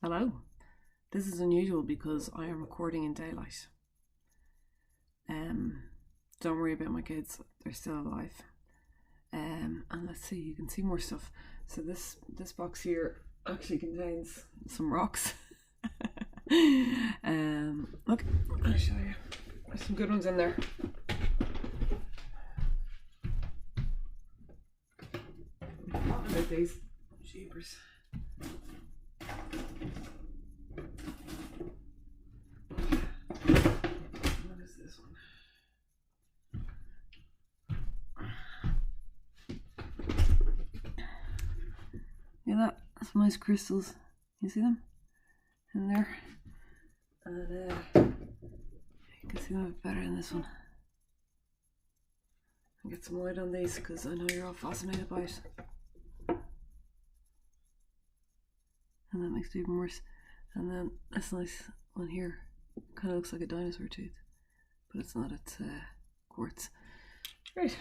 Hello. This is unusual because I am recording in daylight. Um, don't worry about my kids; they're still alive. And let's see, you can see more stuff. So this box here actually contains some rocks. Look, I'll show you. There's some good ones in there. About these jeepers. What is this one? Yeah, that's nice crystals. You see them in there? And you can see them a bit better in this one. I'll get some light on these because I know you're all fascinated by it. And that makes it even worse. And then this nice one here kind of looks like a dinosaur tooth, but it's not. It's quartz. Right.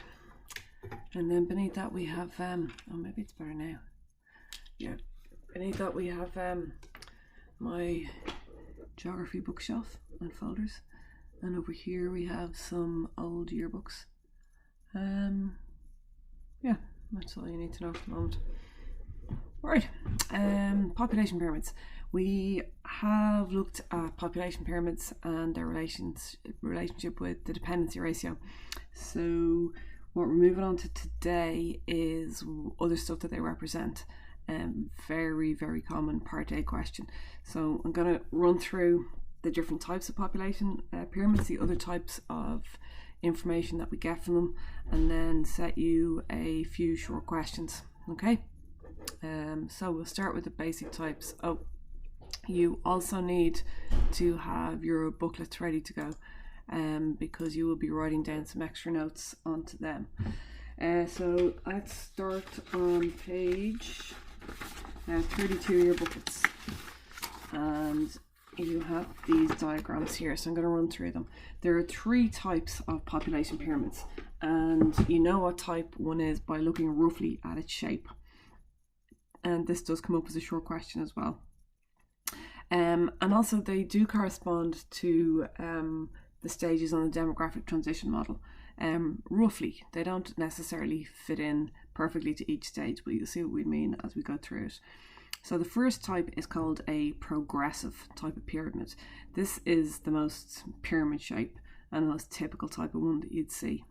And then beneath that we have oh, maybe it's better now. Yeah. Beneath that we have my geography bookshelf and folders, and over here we have some old yearbooks. Yeah, that's all you need to know for the moment. Right, population pyramids. We have looked at population pyramids and their relationship with the dependency ratio. So what we're moving on to today is other stuff that they represent. Very, very common part A question. So I'm going to run through the different types of population pyramids, the other types of information that we get from them, and then set you a few short questions. Okay. So we'll start with the basic types. Oh, you also need to have your booklets ready to go, because you will be writing down some extra notes onto them. So let's start on page 32 of your booklets, and you have these diagrams here, so I'm going to run through them. There are three types of population pyramids, and you know what type one is by looking roughly at its shape. And this does come up as a short question as well. And also they do correspond to the stages on the demographic transition model. Roughly, they don't necessarily fit in perfectly to each stage, but you'll see what we mean as we go through it. So the first type is called a progressive type of pyramid. This is the most pyramid shape and the most typical type of one that you'd see.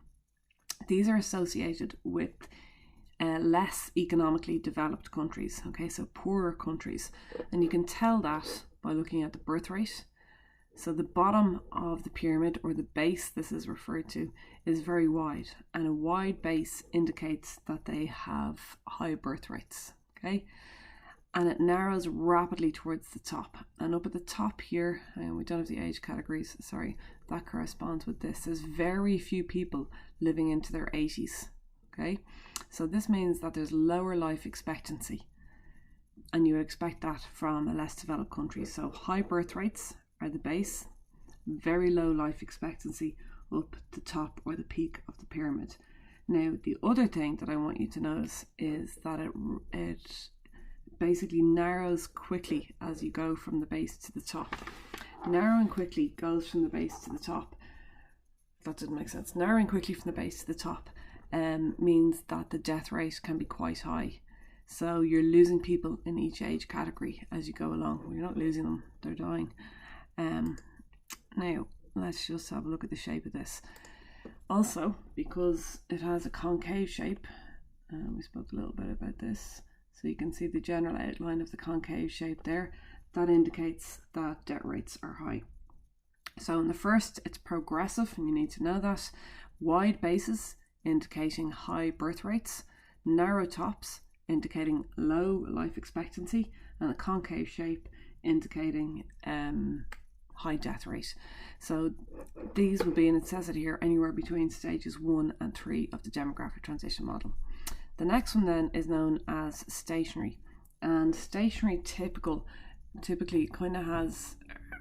These are associated with less economically developed countries, okay, so poorer countries, and you can tell that by looking at the birth rate. So the bottom of the pyramid, or the base this is referred to, is very wide, and a wide base indicates that they have high birth rates, okay, and it narrows rapidly towards the top. And up at the top here, and we don't have the age categories, sorry, that corresponds with this. There's very few people living into their 80s. Okay, so this means that there's lower life expectancy, and you would expect that from a less developed country. So high birth rates are the base, very low life expectancy up the top or the peak of the pyramid. Now, the other thing that I want you to notice is that it basically narrows quickly as you go from the base to the top. Narrowing quickly goes from the base to the top. That didn't make sense. Narrowing quickly from the base to the top means that the death rate can be quite high. So you're losing people in each age category as you go along. Well, you're not losing them, they're dying. Now, let's just have a look at the shape of this. Also, because it has a concave shape, we spoke a little bit about this, so you can see the general outline of the concave shape there. That indicates that death rates are high. So in the first, it's progressive, and you need to know that. Wide bases indicating high birth rates, narrow tops indicating low life expectancy, and a concave shape indicating high death rate. So these will be a necessity here anywhere between stages 1 and 3 of the demographic transition model. The next one then is known as stationary, and stationary typically kind of has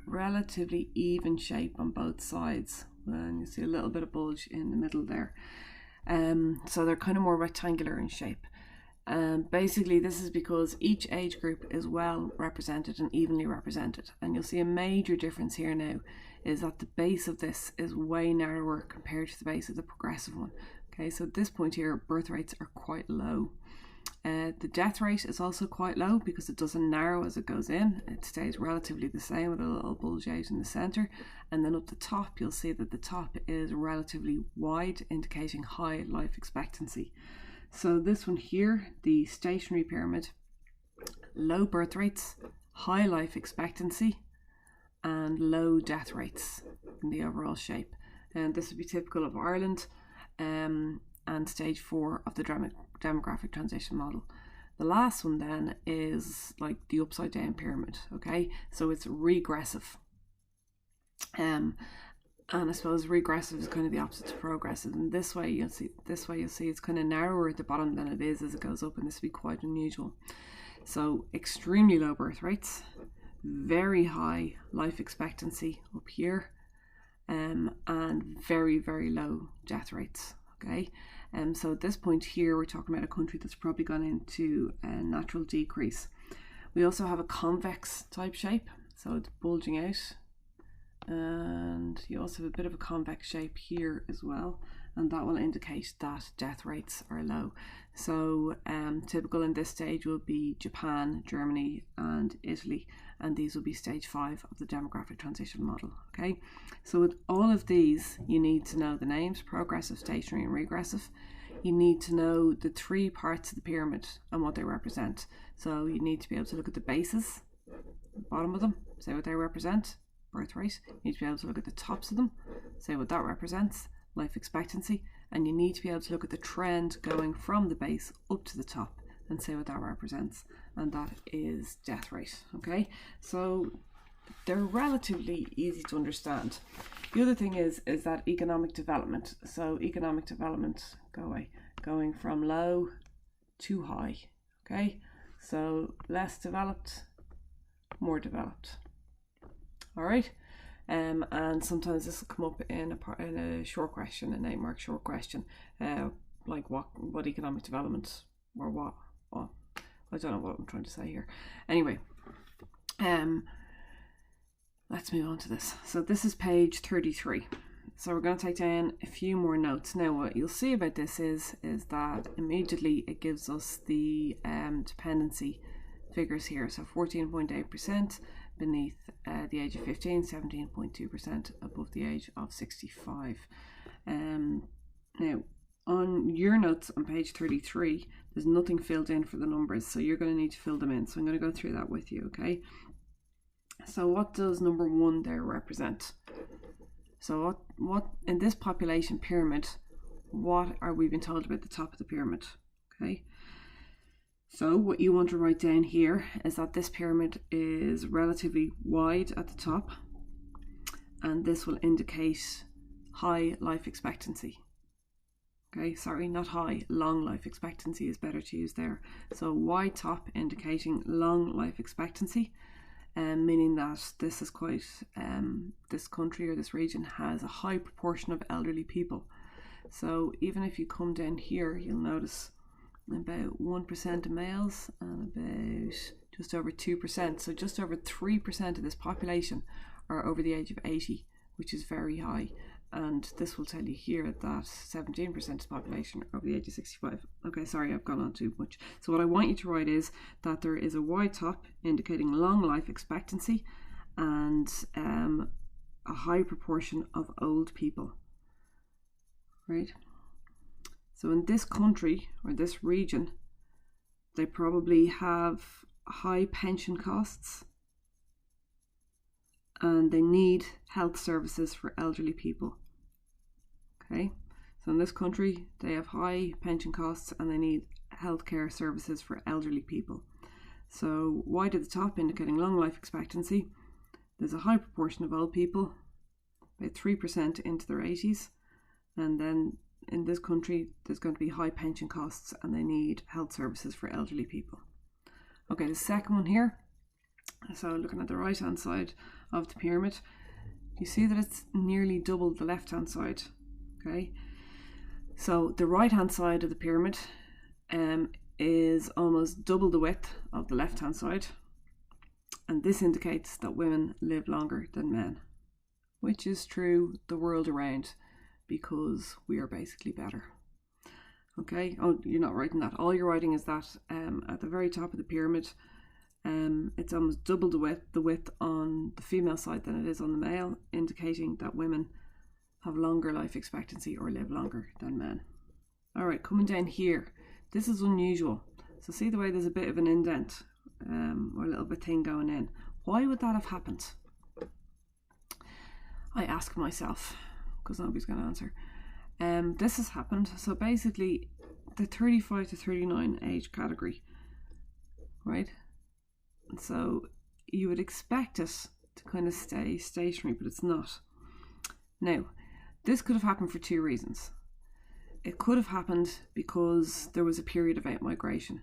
relatively even shape on both sides, and you see a little bit of bulge in the middle there. So they're kind of more rectangular in shape. Basically, this is because each age group is well represented and evenly represented. And you'll see a major difference here now is that the base of this is way narrower compared to the base of the progressive one. Okay, so at this point here, birth rates are quite low. The death rate is also quite low because it doesn't narrow as it goes in. It stays relatively the same with a little bulge out in the centre. And then up the top, you'll see that the top is relatively wide, indicating high life expectancy. So this one here, the stationary pyramid, low birth rates, high life expectancy, and low death rates in the overall shape. And this would be typical of Ireland and stage 4 of the demographic transition model. The last one then is like the upside down pyramid, okay? So it's regressive. And I suppose regressive is kind of the opposite to progressive. And this way you'll see it's kind of narrower at the bottom than it is as it goes up, and this would be quite unusual. So extremely low birth rates, very high life expectancy up here, and very, very low death rates. Okay, so at this point here, we're talking about a country that's probably gone into a natural decrease. We also have a convex type shape, so it's bulging out, and you also have a bit of a convex shape here as well, and that will indicate that death rates are low. So typical in this stage will be Japan, Germany and Italy, and these will be stage 5 of the demographic transition model. Okay, so with all of these you need to know the names: progressive, stationary and regressive. You need to know the 3 parts of the pyramid and what they represent. So you need to be able to look at the bases, the bottom of them, say what they represent, birth rate. You need to be able to look at the tops of them, say what that represents, life expectancy, and you need to be able to look at the trend going from the base up to the top and say what that represents, and that is death rate. Okay, so they're relatively easy to understand. The other thing is that economic development. So economic development going from low to high. Okay, so less developed, more developed. All right. And sometimes this will come up in a short question, an 8-mark short question, like what economic development or what I don't know what I'm trying to say here. Anyway, let's move on to this. So this is page 33. So we're going to take down a few more notes. Now what you'll see about this is that immediately it gives us the dependency figures here. So 14.8% beneath the age of 15, 17.2% above the age of 65. Now, on your notes on page 33, there's nothing filled in for the numbers, so you're going to need to fill them in. So I'm going to go through that with you, okay? So what does number 1 there represent? So what in this population pyramid, what are we being told about the top of the pyramid? Okay. So what you want to write down here is that this pyramid is relatively wide at the top, and this will indicate high life expectancy. Okay, sorry, not high, long life expectancy is better to use there. So wide top indicating long life expectancy, meaning that this is quite, this country or this region has a high proportion of elderly people. So even if you come down here, you'll notice about 1% of males and about just over 2%. So just over 3% of this population are over the age of 80, which is very high. And this will tell you here that 17% of the population are over the age of 65. Okay, sorry, I've gone on too much. So what I want you to write is that there is a wide top indicating long life expectancy and a high proportion of old people, right? So in this country or this region, they probably have high pension costs and they need health services for elderly people. Okay, so in this country, they have high pension costs and they need healthcare services for elderly people. So wide at the top indicating long life expectancy. There's a high proportion of old people, about 3% into their 80s, and then in this country there's going to be high pension costs and they need health services for elderly people. Okay, the second one here, so looking at the right hand side of the pyramid, you see that it's nearly double the left hand side. Okay, so the right hand side of the pyramid is almost double the width of the left hand side, and this indicates that women live longer than men, which is true the world around because we are basically better. Okay, oh, you're not writing that. All you're writing is that at the very top of the pyramid, it's almost double the width on the female side than it is on the male, indicating that women have longer life expectancy or live longer than men. All right, coming down here, this is unusual. So see the way there's a bit of an indent or a little bit thing going in. Why would that have happened? I ask myself, because nobody's going to answer. This has happened. So basically, the 35 to 39 age category, right? So you would expect it to kind of stay stationary, but it's not. Now, this could have happened for two reasons. It could have happened because there was a period of out-migration.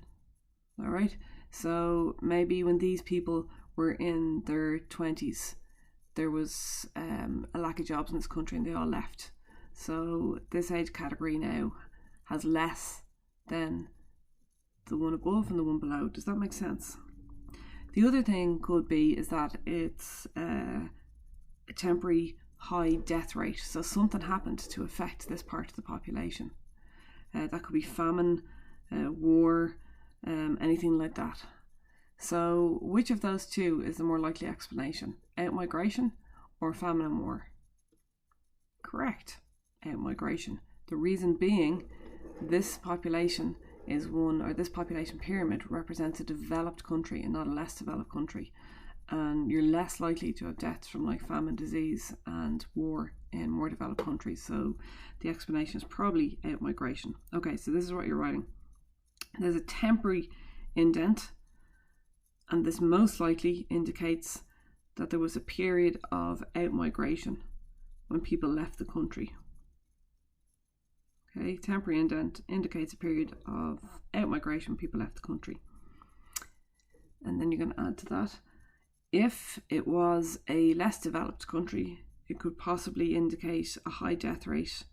All right? So maybe when these people were in their 20s, there was a lack of jobs in this country and they all left. So this age category now has less than the one above and the one below. Does that make sense? The other thing could be is that it's a temporary high death rate. So something happened to affect this part of the population. That could be famine, war, anything like that. So which of those two is the more likely explanation? Out-migration or famine and war? Correct. Out-migration. The reason being, this population is one, or this population pyramid represents a developed country and not a less developed country. And you're less likely to have deaths from like famine, disease and war in more developed countries. So the explanation is probably out-migration. Okay, so this is what you're writing. There's a temporary indent, and this most likely indicates that there was a period of out-migration when people left the country. Okay, temporary indent indicates a period of out-migration when people left the country. And then you're going to add to that, if it was a less developed country, it could possibly indicate a high death rate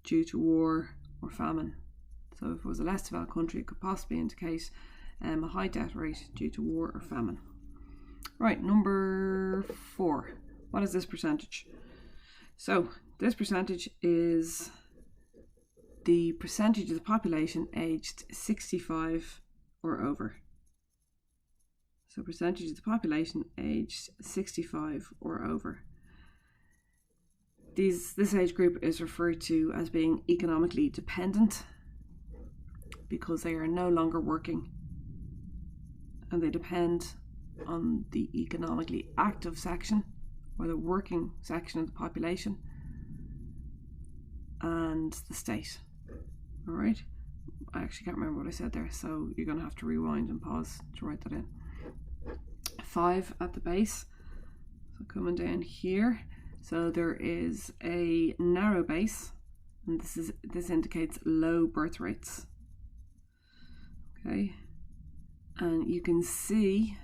due to war or famine. So if it was a less developed country, it could possibly indicate a high death rate due to war or famine. Right, number 4. What is this percentage? So this percentage is the percentage of the population aged 65 or over. So percentage of the population aged 65 or over. This age group is referred to as being economically dependent because they are no longer working and they depend on the economically active section or the working section of the population and the state. All right, I actually can't remember what I said there, so you're going to have to rewind and pause to write that in. 5 at the base, so coming down here, so there is a narrow base, and this indicates low birth rates. Okay, and you can see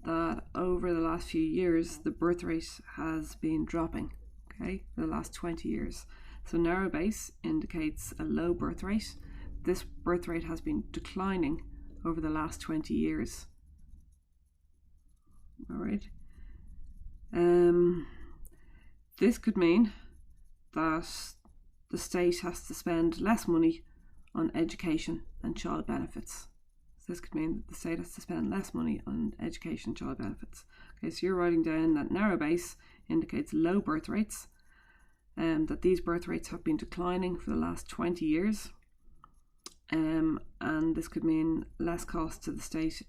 that over the last few years the birth rate has been dropping, okay, for the last 20 years. So narrow base indicates a low birth rate. This birth rate has been declining over the last 20 years. All right. This could mean that the state has to spend less money on education and child benefits. So this could mean that the state has to spend less money on education and child benefits. Okay, so you're writing down that narrow base indicates low birth rates, and that these birth rates have been declining for the last 20 years. And this could mean less cost to the state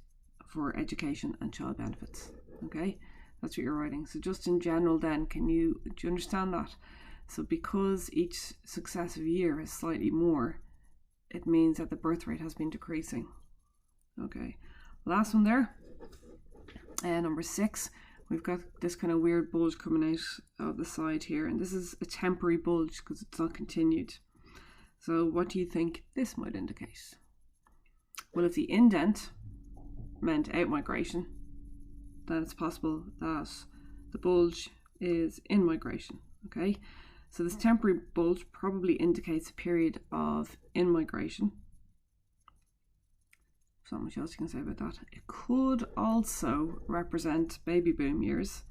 for education and child benefits. Okay, that's what you're writing. So just in general then, do you understand that? So because each successive year is slightly more, it means that the birth rate has been decreasing. Okay, last one there, number 6, we've got this kind of weird bulge coming out of the side here, and this is a temporary bulge because it's not continued. So what do you think this might indicate? Well, if the indent meant out-migration, then it's possible that the bulge is in-migration. Okay, so this temporary bulge probably indicates a period of in-migration. So not much else you can say about that. It could also represent baby boom years.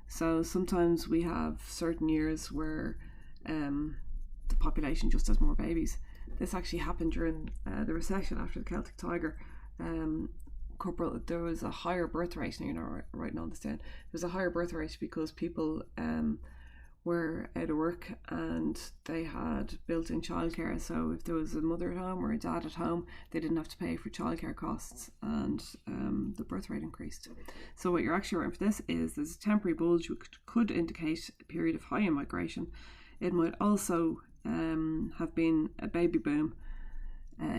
So sometimes we have certain years where the population just has more babies. This actually happened during the recession after the Celtic Tiger. There was a higher birth rate. Now, writing all this down. There was a higher birth rate because people were out of work and they had built-in childcare. So if there was a mother at home or a dad at home, they didn't have to pay for childcare costs, and the birth rate increased. So what you're actually writing for this is there's a temporary bulge which could indicate a period of high immigration. It might also have been a baby boom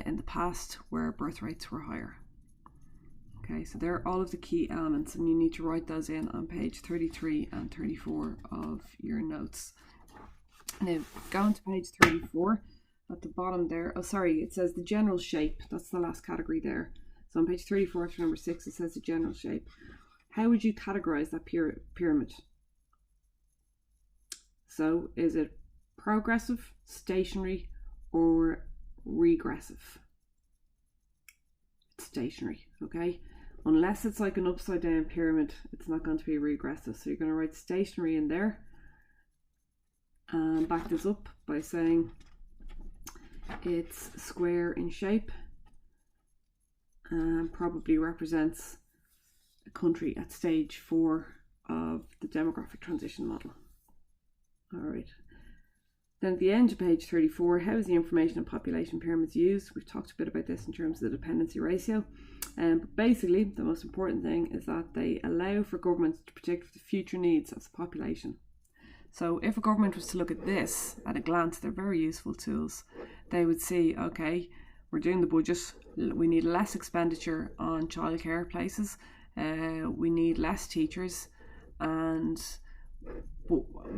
in the past where birth rates were higher. Okay, so there are all of the key elements, and you need to write those in on page 33 and 34 of your notes. Now, going to page 34, at the bottom there, it says the general shape. That's the last category there. So on page 34 for number 6, it says the general shape. How would you categorize that pyramid? So is it progressive, stationary, or regressive? It's stationary, okay? Unless it's like an upside down pyramid, it's not going to be regressive. So you're going to write stationary in there and back this up by saying it's square in shape and probably represents a country at stage 4 of the demographic transition model. All right. Then at the end of page 34, how is the information on population pyramids used? We've talked a bit about this in terms of the dependency ratio. But basically, the most important thing is that they allow for governments to predict the future needs of the population. So if a government was to look at this at a glance, they're very useful tools. They would see, okay, we're doing the budget. We need less expenditure on childcare places. We need less teachers, and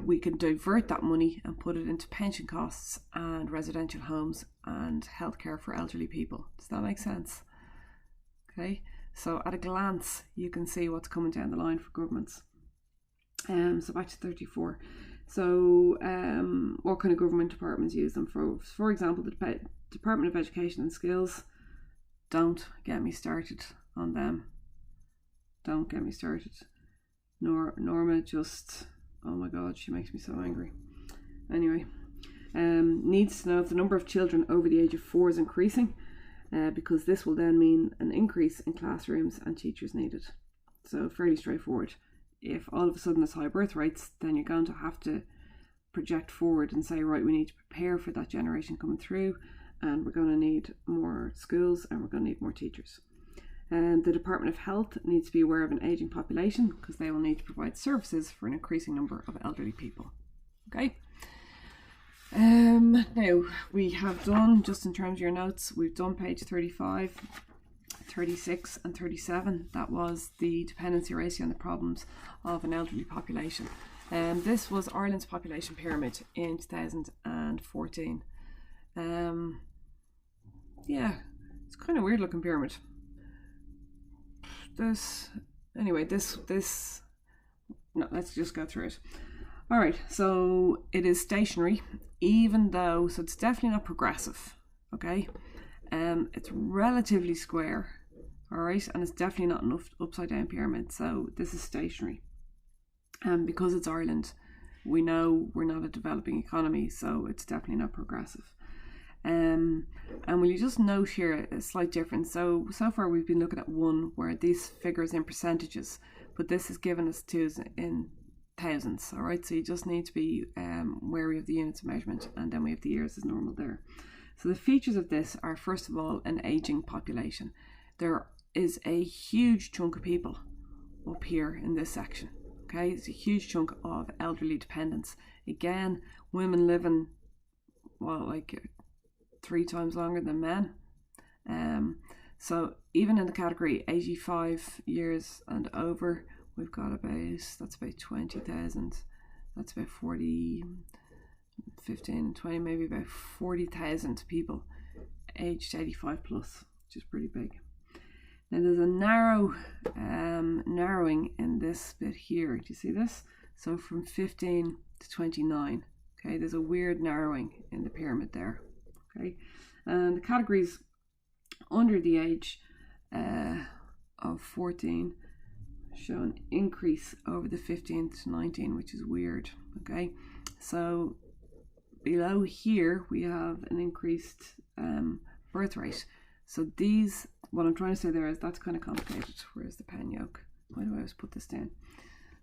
we can divert that money and put it into pension costs and residential homes and healthcare for elderly people. Does that make sense? Okay, so at a glance, you can see what's coming down the line for governments. So back to 34. So what kind of government departments use them for? For example, the Department of Education and Skills. Don't get me started on them. Don't get me started. Norma just, oh my God, she makes me so angry. Anyway, needs to know if the number of children over the age of 4 is increasing, because this will then mean an increase in classrooms and teachers needed. So fairly straightforward. If all of a sudden there's high birth rates, then you're going to have to project forward and say, right, we need to prepare for that generation coming through, and we're going to need more schools and we're going to need more teachers. And the Department of Health needs to be aware of an aging population because they will need to provide services for an increasing number of elderly people. Okay. Now we have done, just in terms of your notes, we've done page 35, 36 and 37. That was the dependency ratio and the problems of an elderly population. This was Ireland's population pyramid in 2014. Yeah, it's kind of weird looking pyramid. No, let's just go through it. All right, so it is stationary, even though, so it's definitely not progressive, okay? It's relatively square, all right, and it's definitely not an upside down pyramid, so this is stationary. Because it's Ireland, we know we're not a developing economy, so it's definitely not progressive. And will you just note here a slight difference? So far we've been looking at one where these figures in percentages, but this is given us twos in thousands. All right, so you just need to be wary of the units of measurement, and then we have the years as normal there. So the features of this are, first of all, an aging population. There is a huge chunk of people up here in this section. Okay, it's a huge chunk of elderly dependents. Again, women living, well, like 3 times longer than men. So even in the category 85 years and over, we've got that's about 20,000. That's about 40, 15, 20, maybe about 40,000 people aged 85 plus, which is pretty big. Now there's a narrowing in this bit here. Do you see this? So from 15 to 29. Okay, there's a weird narrowing in the pyramid there. Okay, and the categories under the age of 14 show an increase over the 15 to 19, which is weird. Okay, so below here we have an increased birth rate. So these, what I'm trying to say there is that's kind of complicated. Where's the pen yoke? Why do I always put this down?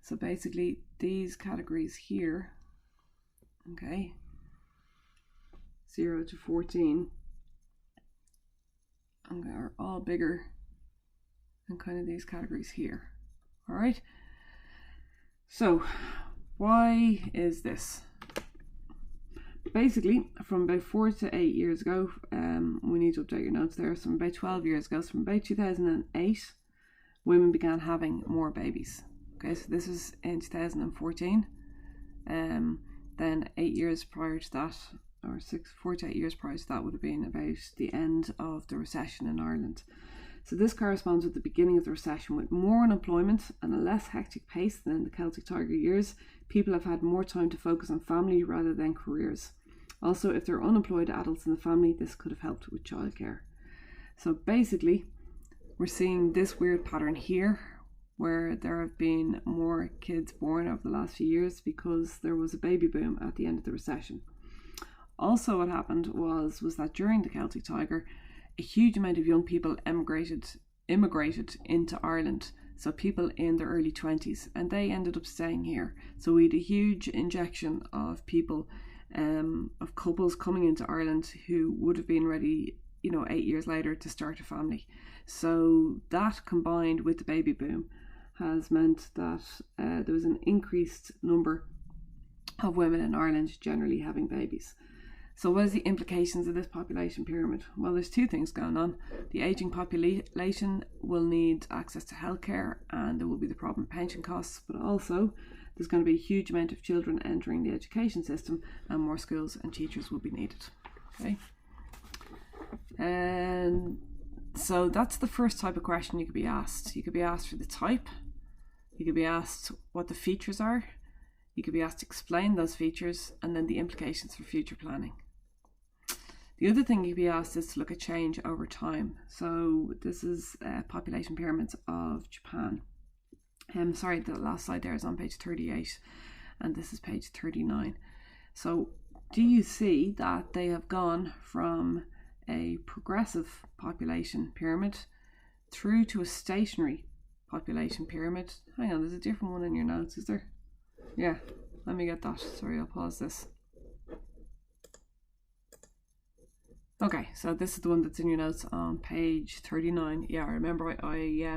So basically these categories here, okay, 0 to 14, are all bigger than kind of these categories here. All right, so why is this? Basically, from about 4 to 8 years ago, we need to update your notes there. So from about 12 years ago, so from about 2008, women began having more babies. Okay, so this is in 2014. Then 8 years prior to that, or 4 to 8 years prior to that, would have been about the end of the recession in Ireland. So this corresponds with the beginning of the recession. With more unemployment and a less hectic pace than in the Celtic Tiger years, people have had more time to focus on family rather than careers. Also, if there are unemployed adults in the family, this could have helped with childcare. So basically, we're seeing this weird pattern here, where there have been more kids born over the last few years because there was a baby boom at the end of the recession. Also, what happened was that during the Celtic Tiger, a huge amount of young people immigrated into Ireland. So people in their early 20s, and they ended up staying here. So we had a huge injection of people, of couples coming into Ireland who would have been ready, 8 years later to start a family. So that, combined with the baby boom, has meant that there was an increased number of women in Ireland generally having babies. So what is the implications of this population pyramid? Well, there's two things going on. The ageing population will need access to healthcare, and there will be the problem of pension costs, but also there's going to be a huge amount of children entering the education system, and more schools and teachers will be needed. Okay, and so that's the first type of question you could be asked. You could be asked for the type, you could be asked what the features are, you could be asked to explain those features, and then the implications for future planning. The other thing you'd be asked is to look at change over time. So this is population pyramids of Japan. Sorry, the last slide there is on page 38, and this is page 39. So do you see that they have gone from a progressive population pyramid through to a stationary population pyramid? Hang on, there's a different one in your notes, is there? Yeah, let me get that. Sorry, I'll pause this. Okay, so this is the one that's in your notes on page 39. Yeah, I remember I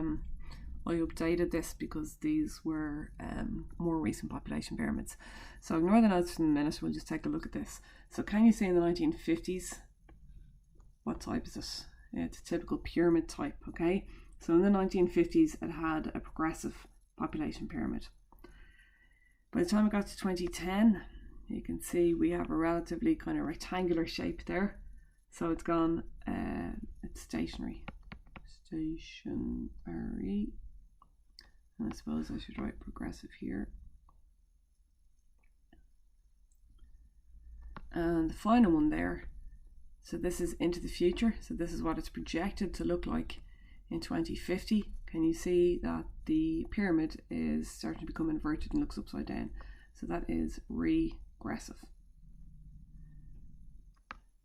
updated this because these were more recent population pyramids. So ignore the notes for a minute, we'll just take a look at this. So can you see in the 1950s, what type is it? It's a typical pyramid type, okay? So in the 1950s, it had a progressive population pyramid. By the time it got to 2010, you can see we have a relatively kind of rectangular shape there. So it's gone, it's stationary. And I suppose I should write progressive here. And the final one there, so this is into the future. So this is what it's projected to look like in 2050. Can you see that the pyramid is starting to become inverted and looks upside down? So that is regressive.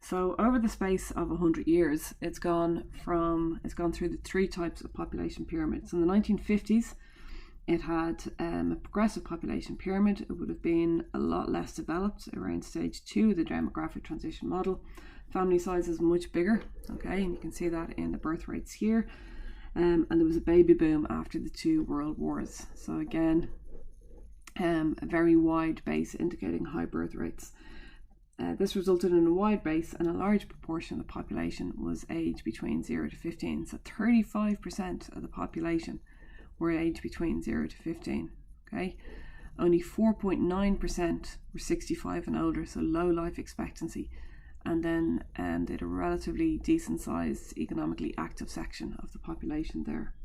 So over the space of 100 years, it's gone through the three types of population pyramids. In the 1950s, it had a progressive population pyramid. It would have been a lot less developed around stage 2 of the demographic transition model. Family size is much bigger, okay, and you can see that in the birth rates here. And there was a baby boom after the 2 world wars. So again, a very wide base indicating high birth rates. This resulted in a wide base, and a large proportion of the population was aged between 0 to 15. So 35% of the population were aged between 0 to 15. Okay, only 4.9% were 65 and older, so low life expectancy. And then they had a relatively decent sized economically active section of the population there.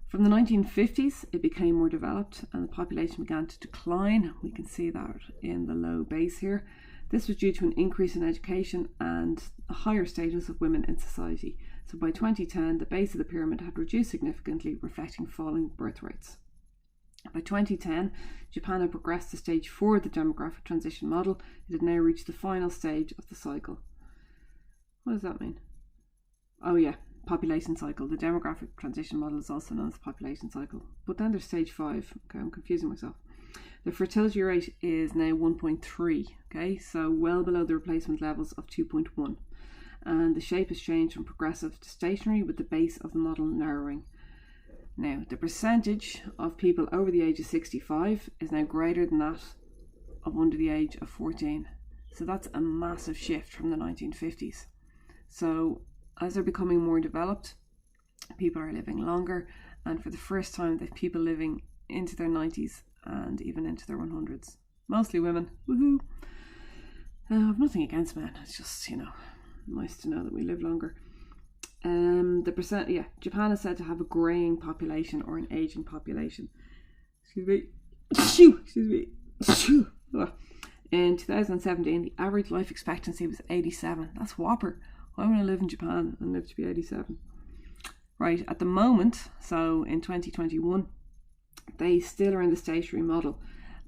From the 1950s, it became more developed and the population began to decline. We can see that in the low base here. This was due to an increase in education and a higher status of women in society. So by 2010, the base of the pyramid had reduced significantly, reflecting falling birth rates. By 2010, Japan had progressed to stage 4 of the demographic transition model. It had now reached the final stage of the cycle. What does that mean? Oh yeah, population cycle. The demographic transition model is also known as the population cycle. But then there's stage 5. Okay, I'm confusing myself. The fertility rate is now 1.3. Okay, so well below the replacement levels of 2.1. And the shape has changed from progressive to stationary, with the base of the model narrowing. Now, the percentage of people over the age of 65 is now greater than that of under the age of 14. So that's a massive shift from the 1950s. So as they're becoming more developed, people are living longer, and for the first time, they have people living into their 90s and even into their 100s. Mostly women. Woohoo! I have nothing against men. It's just, nice to know that we live longer. Japan is said to have a greying population or an aging population. Excuse me. In 2017, the average life expectancy was 87. That's whopper. I want to live in Japan and live to be 87. Right, at the moment, so in 2021, they still are in the stationary model,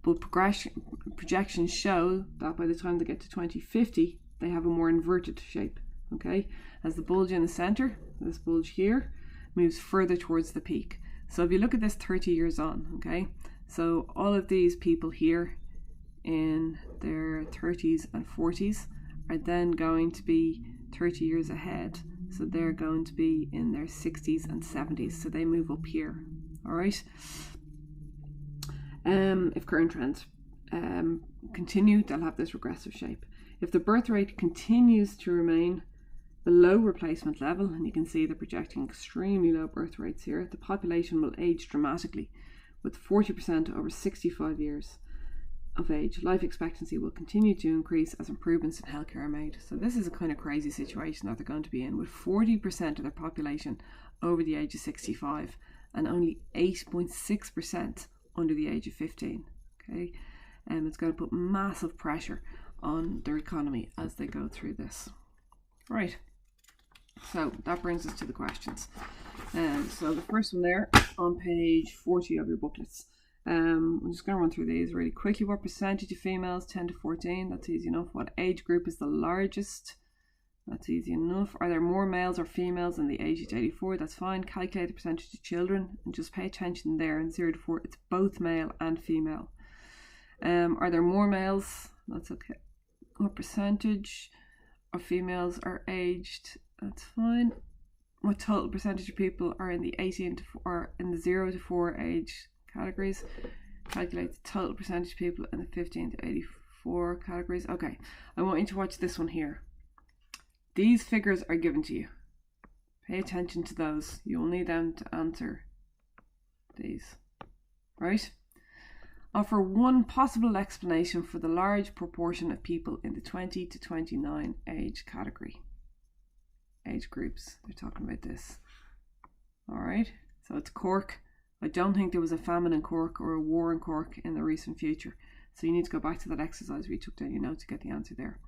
but projections show that by the time they get to 2050, they have a more inverted shape. Okay, as the bulge in the center, this bulge here, moves further towards the peak. So if you look at this 30 years on, okay, so all of these people here in their 30s and 40s are then going to be 30 years ahead. So they're going to be in their 60s and 70s. So they move up here. All right. If current trends continue, they'll have this regressive shape. If the birth rate continues to remain below replacement level, and you can see they're projecting extremely low birth rates here, the population will age dramatically, with 40% over 65 years of age. Life expectancy will continue to increase as improvements in healthcare are made. So this is a kind of crazy situation that they're going to be in, with 40% of their population over the age of 65 and only 8.6% under the age of 15. Okay, and it's going to put massive pressure on their economy as they go through this. Right, so that brings us to the questions. So the first one there on page 40 of your booklets. I'm just going to run through these really quickly. What percentage of females? 10 to 14. That's easy enough. What age group is the largest? That's easy enough. Are there more males or females in the age of 84? That's fine. Calculate the percentage of children and just pay attention there in 0 to 4. It's both male and female. Are there more males? That's okay. What percentage of females are aged? That's fine. What total percentage of people are in the 18 to 4, or in the 0 to 4 age categories? Calculate the total percentage of people in the 15 to 84 categories. Okay, I want you to watch this one here. These figures are given to you. Pay attention to those. You will need them to answer these. Right? Offer one possible explanation for the large proportion of people in the 20 to 29 age category. Age groups. They're talking about this. Alright, so it's Cork. I don't think there was a famine in Cork or a war in Cork in the recent future. So you need to go back to that exercise we took down your notes to get the answer there.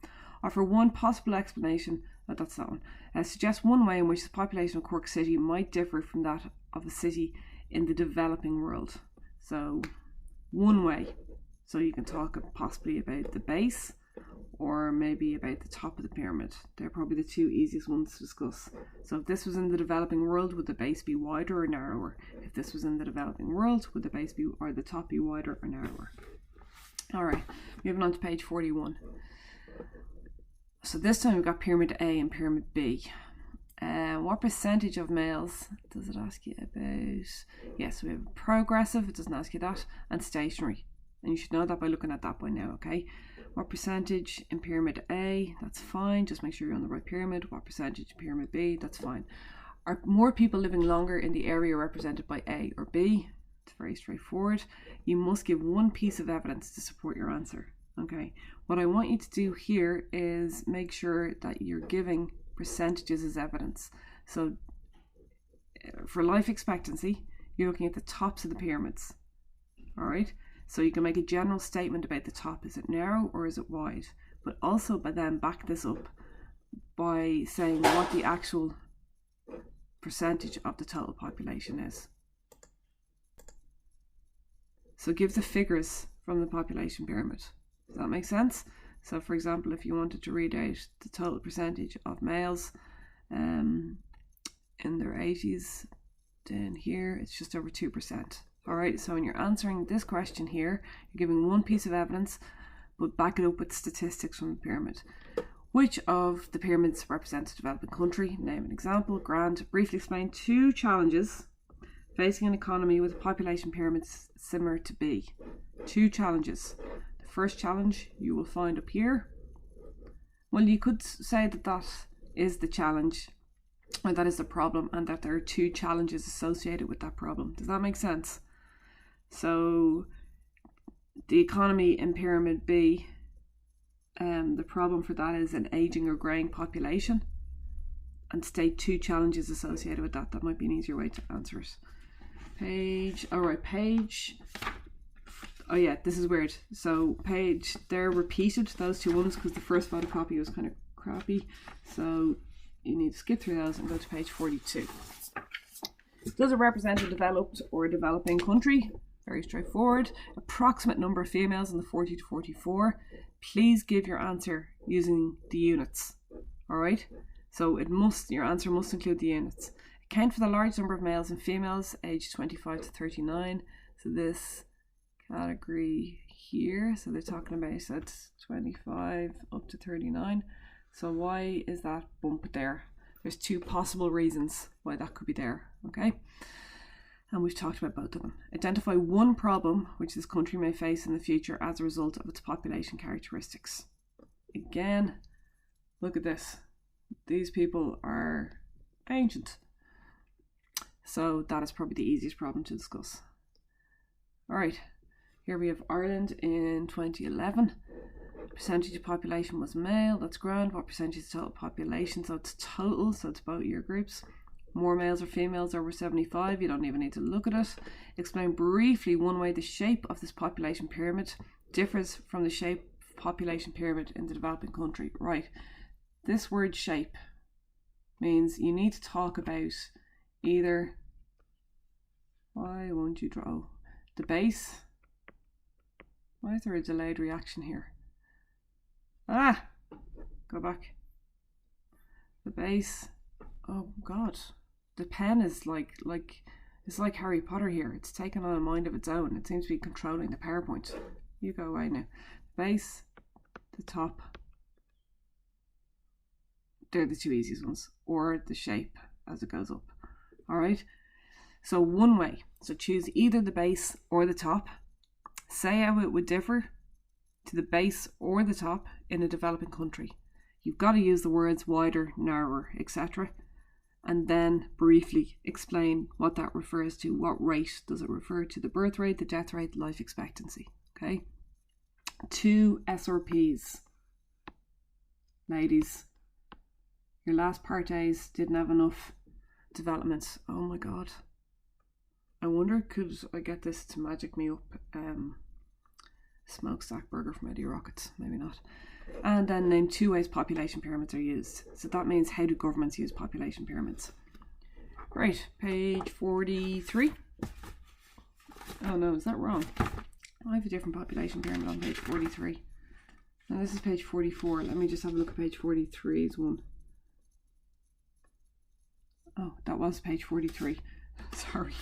Offer one possible explanation. That's that one. Suggest one way in which the population of Cork City might differ from that of a city in the developing world. So one way. So you can talk possibly about the base or maybe about the top of the pyramid. They're probably the two easiest ones to discuss. So if this was in the developing world, would the base be wider or narrower? If this was in the developing world, would the base be, or the top be wider or narrower? All right, moving on to page 41. So this time we've got pyramid A and pyramid B. What percentage of males does it ask you about? Yes, we have progressive, it doesn't ask you that, and stationary. And you should know that by looking at that by now, okay? What percentage in pyramid A? That's fine, just make sure you're on the right pyramid. What percentage in pyramid B? That's fine. Are more people living longer in the area represented by A or B? It's very straightforward. You must give one piece of evidence to support your answer. Okay, what I want you to do here is make sure that you're giving percentages as evidence. So for life expectancy, you're looking at the tops of the pyramids. All right, so you can make a general statement about the top. Is it narrow or is it wide? But also by then back this up by saying what the actual percentage of the total population is. So give the figures from the population pyramid. Does that make sense? So for example, if you wanted to read out the total percentage of males in their 80s, then here it's just over 2%. Alright, so when you're answering this question here, you're giving one piece of evidence, but back it up with statistics from the pyramid. Which of the pyramids represents a developing country? Name an example. Grand. Briefly explain 2 challenges facing an economy with a population pyramid similar to B. 2 challenges. The first challenge you will find up here. Well, you could say that that is the challenge, or that is the problem, and that there are 2 challenges associated with that problem. Does that make sense? So the economy in pyramid B, the problem for that is an aging or greying population, and state 2 challenges associated with that. That might be an easier way to answer it. Page, alright, page, oh yeah, this is weird. So page, they're repeated, those 2 ones, because the first photocopy was kind of crappy. So you need to skip through those and go to page 42. Does it represent a developed or developing country? Very straightforward. Approximate number of females in the 40 to 44. Please give your answer using the units. Alright? So your answer must include the units. Account for the large number of males and females aged 25 to 39. So this category here, so they're talking about that's 25 up to 39. So why is that bump there? There's 2 possible reasons why that could be there, okay? And we've talked about both of them. Identify one problem which this country may face in the future as a result of its population characteristics. Again, look at this. These people are ancient. So that is probably the easiest problem to discuss. Alright, here we have Ireland in 2011. Percentage of population was male, that's grand. What percentage is total population? So it's total, so it's both year groups. More males or females over 75, you don't even need to look at it. Explain briefly one way the shape of this population pyramid differs from the shape of population pyramid in the developing country. Right, this word shape means you need to talk about either, why won't you draw the base? Why is there a delayed reaction here? Go back. The base. Oh God, the pen is like it's like Harry Potter here. It's taken on a mind of its own. It seems to be controlling the PowerPoint. You go away now. The base, the top. They're the 2 easiest ones, or the shape as it goes up. All right. So one way. So choose either the base or the top. Say how it would differ to the base or the top in a developing country. You've got to use the words wider, narrower, etc. And then briefly explain what that refers to. What rate does it refer to? The birth rate, the death rate, life expectancy. Okay. 2 SRPs. Ladies, your last part A's didn't have enough development. Oh my God. I wonder, could I get this to magic me up smokestack burger from Eddie Rockets? Maybe not. And then name 2 ways population pyramids are used. So that means, how do governments use population pyramids? Right, page 43. Oh no, is that wrong? I have a different population pyramid on page 43. And this is page 44. Let me just have a look at page 43's one. Oh, that was page 43. Sorry.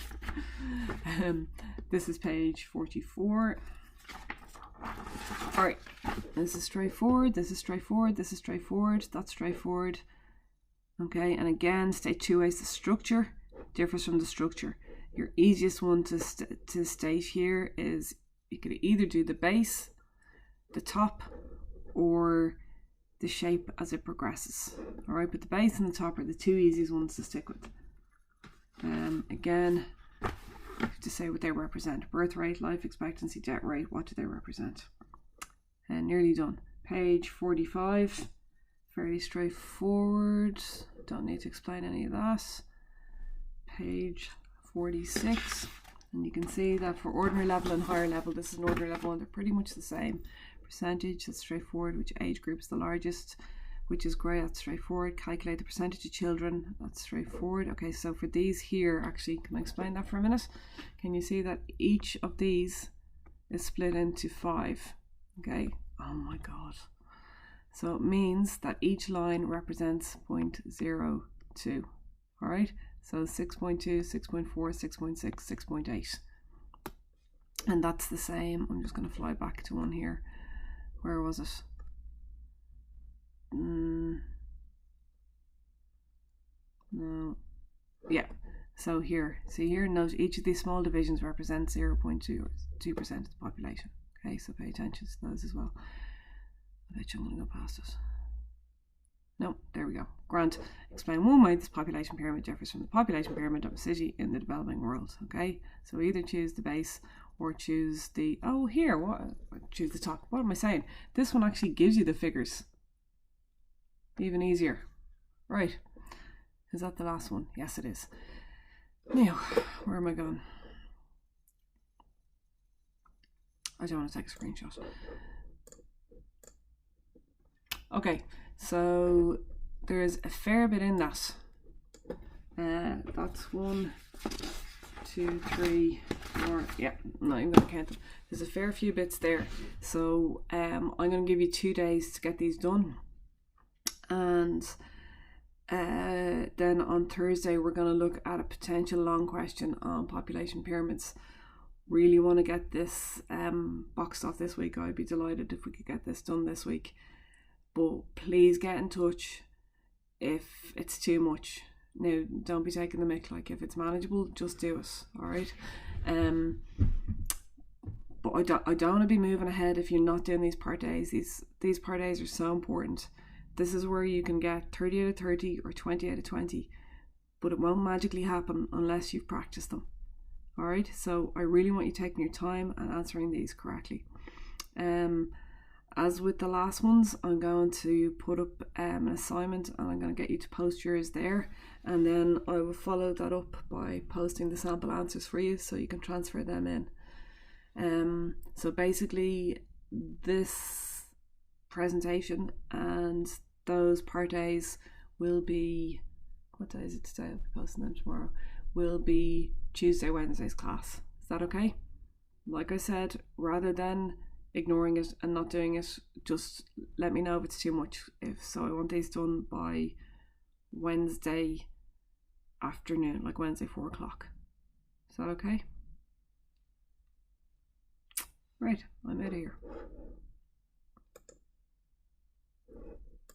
This is page 44. Alright, this is straightforward, this is straightforward, this is straightforward, that's straightforward. Okay, and again, state 2 ways the structure differs from the structure. Your easiest one to state here is you could either do the base, the top, or the shape as it progresses. Alright, but the base and the top are the 2 easiest ones to stick with. Again, to say what they represent. Birth rate, life expectancy, death rate, what do they represent? And nearly done. Page 45, fairly straightforward. Don't need to explain any of that. Page 46, and you can see that for ordinary level and higher level, this is an ordinary level, and they're pretty much the same. Percentage, that's straightforward. Which age group is the largest? which is great. That's straightforward. Calculate the percentage of children. That's straightforward. Okay, so for these here, actually, can I explain that for a minute? Can you see that each of these is split into 5? Okay. Oh my God. So it means that each line represents 0.02. All right. So 6.2, 6.4, 6.6, 6.8. And that's the same. I'm just going to fly back to one here. Where was it? No. Yeah. So here, see here, note each of these small divisions represents 0.2% of the population. Okay, so pay attention to those as well. I bet you I'm going to go past it. No, there we go. Grant, explain one way this population pyramid differs from the population pyramid of a city in the developing world. Okay, so either choose the base or choose the, choose the top. What am I saying? This one actually gives you the figures. Even easier. Right. Is that the last one? Yes, it is. Now, where am I going? I don't want to take a screenshot. Okay, so there's a fair bit in that. That's 1, 2, 3, 4. Yeah, I'm not even going to count them. There's a fair few bits there. So I'm going to give you 2 days to get these done. And then on Thursday, we're going to look at a potential long question on population pyramids. Really want to get this boxed off this week. I'd be delighted if we could get this done this week. But please get in touch if it's too much. Now, don't be taking the mick. Like, if it's manageable, just do it. All right. But I don't want to be moving ahead if you're not doing these part days. These part days are so important. This is where you can get 30 out of 30 or 20 out of 20, but it won't magically happen unless you've practiced them. All right. So I really want you taking your time and answering these correctly. As with the last ones, I'm going to put up an assignment and I'm going to get you to post yours there, and then I will follow that up by posting the sample answers for you so you can transfer them in. So basically this presentation and those part A's will be, what day is it today? I'll be posting them tomorrow. Will be Tuesday, Wednesday's class. Is that okay? Like I said, rather than ignoring it and not doing it, just let me know if it's too much. If so, I want these done by Wednesday afternoon, like Wednesday 4 o'clock. Is that okay? Right, I'm out of here.